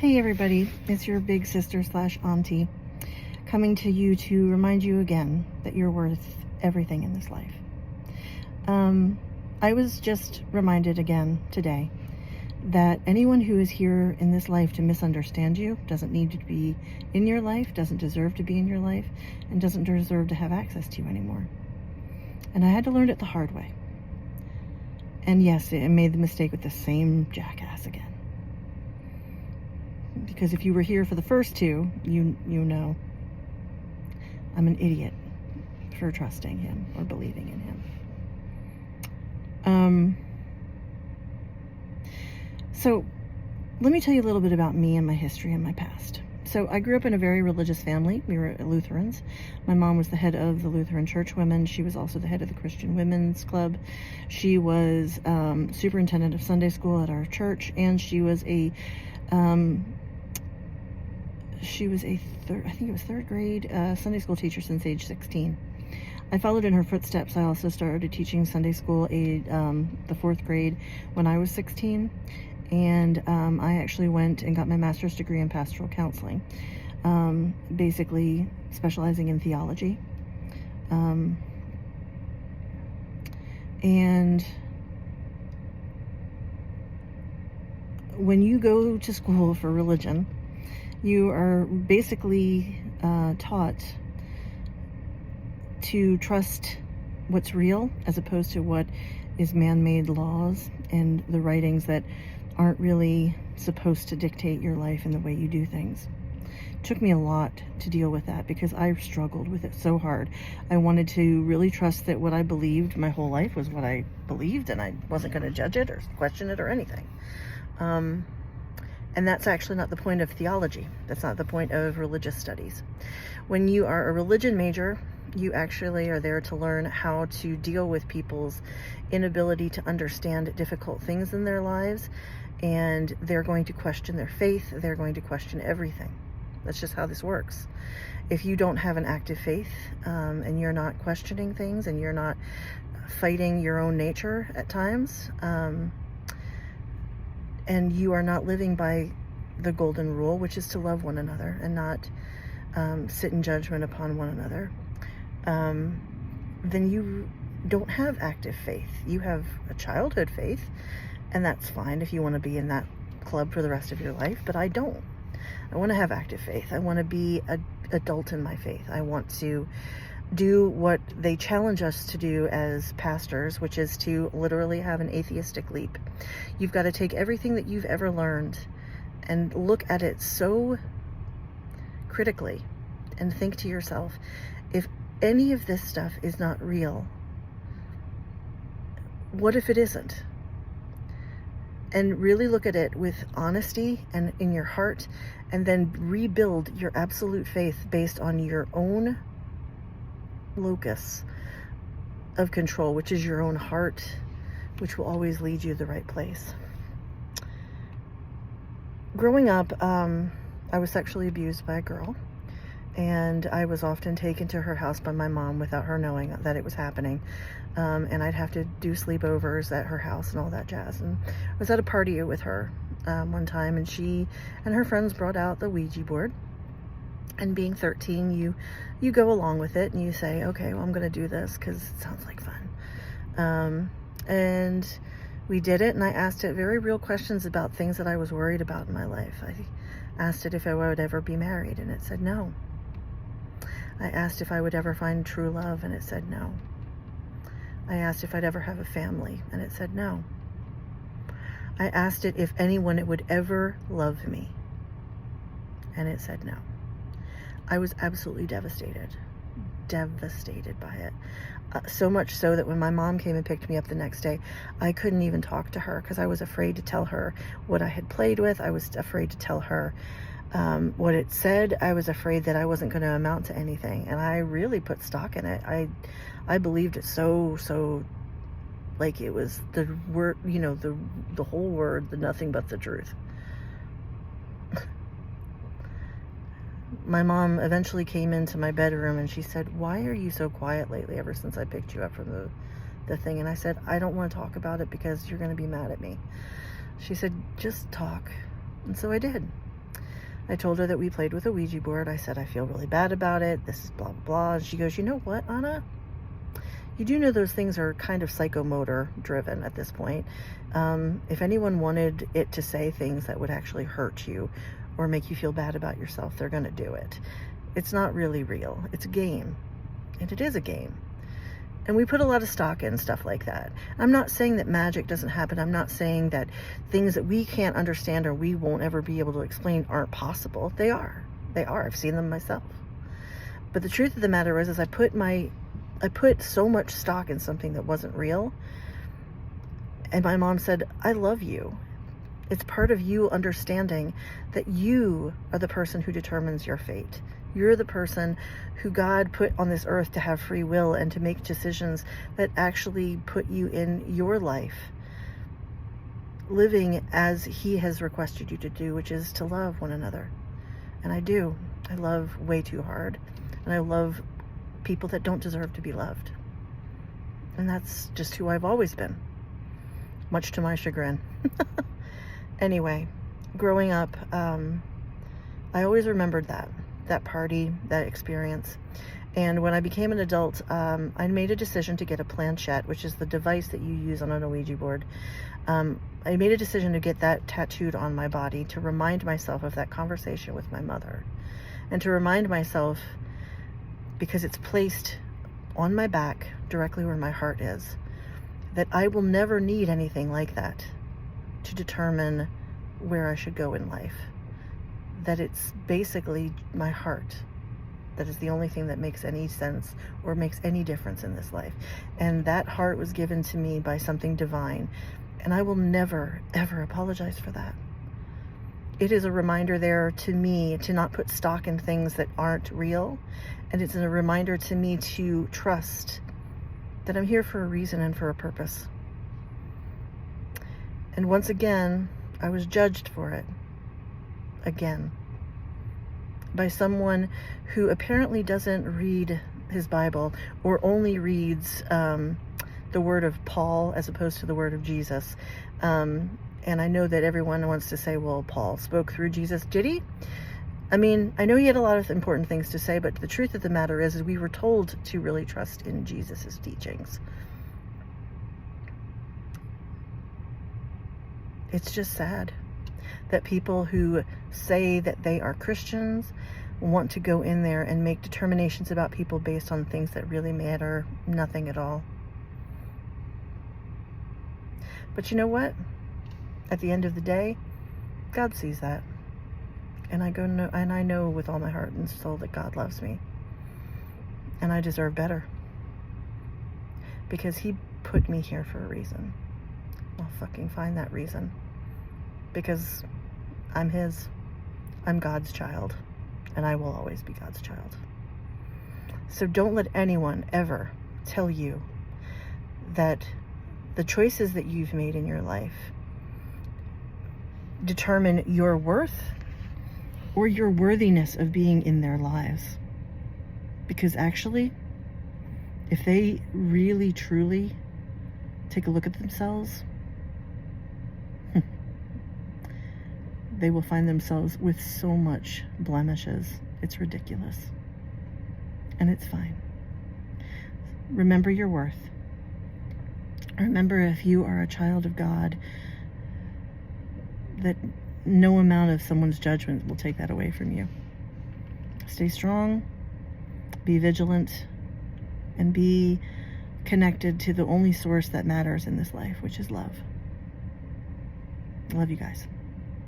Hey everybody, it's your big sister slash auntie coming to you to remind you again that you're worth everything in this life. I was just reminded again today that anyone who is here in this life to misunderstand you doesn't need to be in your life, doesn't deserve to be in your life, and doesn't deserve to have access to you anymore. And I had to learn it the hard way. And yes, I made the mistake with the same jackass again. Because if you were here for the first two, you know I'm an idiot for trusting him or believing in him. So let me tell you a little bit about me and my history and my past. So I grew up in a very religious family. We were Lutherans. My mom was the head of the Lutheran Church Women. She was also the head of the Christian Women's Club. She was superintendent of Sunday school at our church, and she was a third grade Sunday school teacher since age 16. I followed in her footsteps. I also started teaching Sunday school the fourth grade when I was 16. And I actually went and got my master's degree in pastoral counseling, basically specializing in theology. And when you go to school for religion, you are basically taught to trust what's real as opposed to what is man-made laws and the writings that aren't really supposed to dictate your life and the way you do things. It took me a lot to deal with that because I struggled with it so hard. I wanted to really trust that what I believed my whole life was what I believed, and I wasn't going to judge it or question it or anything. And that's actually not the point of theology. That's not the point of religious studies. When you are a religion major, you actually are there to learn how to deal with people's inability to understand difficult things in their lives, and they're going to question their faith. They're going to question everything. That's just how this works. If you don't have an active faith, and you're not questioning things, and you're not fighting your own nature at times, and you are not living by the golden rule, which is to love one another and not sit in judgment upon one another, then you don't have active faith. You have a childhood faith, and that's fine if you want to be in that club for the rest of your life, but I don't. I want to have active faith. I want to be an adult in my faith. I want to do what they challenge us to do as pastors, which is to literally have an atheistic leap. You've got to take everything that you've ever learned and look at it so critically and think to yourself, if any of this stuff is not real, what if it isn't? And really look at it with honesty and in your heart, and then rebuild your absolute faith based on your own locus of control, which is your own heart, which will always lead you to the right place. Growing up, I was sexually abused by a girl, and I was often taken to her house by my mom without her knowing that it was happening. And I'd have to do sleepovers at her house and all that jazz. And I was at a party with her one time, and she and her friends brought out the Ouija board. And being 13, you go along with it, and you say, okay, well, I'm going to do this because it sounds like fun. And we did it, and I asked it very real questions about things that I was worried about in my life. I asked it if I would ever be married, and it said no. I asked if I would ever find true love, and it said no. I asked if I'd ever have a family, and it said no. I asked it if anyone would ever love me, and it said no. I was absolutely devastated by it. So much so that when my mom came and picked me up the next day, I couldn't even talk to her because I was afraid to tell her what I had played with. I was afraid to tell her what it said. I was afraid that I wasn't going to amount to anything, and I really put stock in it. I believed it so like it was the word, the whole word, the nothing but the truth. My mom eventually came into my bedroom and she said, "Why are you so quiet lately ever since I picked you up from the thing?" And I said, "I don't want to talk about it because you're going to be mad at me." She said, "Just talk." And so I did. I told her that we played with a Ouija board. I said, I feel really bad about it. This is blah, blah, blah. And she goes, you know what, Anna? You do know those things are kind of psychomotor driven at this point. If anyone wanted it to say things that would actually hurt you or make you feel bad about yourself, they're going to do it. It's not really real. It's a game. And it is a game. And we put a lot of stock in stuff like that. I'm not saying that magic doesn't happen. I'm not saying that things that we can't understand or we won't ever be able to explain aren't possible. They are. They are. I've seen them myself. But the truth of the matter is I put so much stock in something that wasn't real. And my mom said, I love you. It's part of you understanding that you are the person who determines your fate. You're the person who God put on this earth to have free will and to make decisions that actually put you in your life, living as He has requested you to do, which is to love one another. And I do. I love way too hard. And I love people that don't deserve to be loved. And that's just who I've always been, much to my chagrin. Anyway, growing up, I always remembered that party, that experience. And when I became an adult, I made a decision to get a planchette, which is the device that you use on an Ouija board. I made a decision to get that tattooed on my body to remind myself of that conversation with my mother. And to remind myself, because it's placed on my back, directly where my heart is, that I will never need anything like that to determine where I should go in life. That it's basically my heart that is the only thing that makes any sense or makes any difference in this life. And that heart was given to me by something divine. And I will never, ever apologize for that. It is a reminder there to me to not put stock in things that aren't real. And it's a reminder to me to trust that I'm here for a reason and for a purpose. And once again, I was judged for it. Again. By someone who apparently doesn't read his Bible or only reads the word of Paul as opposed to the word of Jesus. And I know that everyone wants to say, well, Paul spoke through Jesus. Did he? I mean, I know he had a lot of important things to say, but the truth of the matter is we were told to really trust in Jesus's teachings. It's just sad that people who say that they are Christians want to go in there and make determinations about people based on things that really matter nothing at all. But you know what? At the end of the day, God sees that. And I know with all my heart and soul that God loves me. And I deserve better. Because He put me here for a reason. I'll fucking find that reason. Because I'm His. I'm God's child. And I will always be God's child. So don't let anyone ever tell you that the choices that you've made in your life determine your worth or your worthiness of being in their lives. Because actually, if they really, truly take a look at themselves, they will find themselves with so much blemishes. It's ridiculous. And it's fine. Remember your worth. Remember, if you are a child of God, that no amount of someone's judgment will take that away from you. Stay strong, be vigilant, and be connected to the only source that matters in this life, which is love. Love you guys.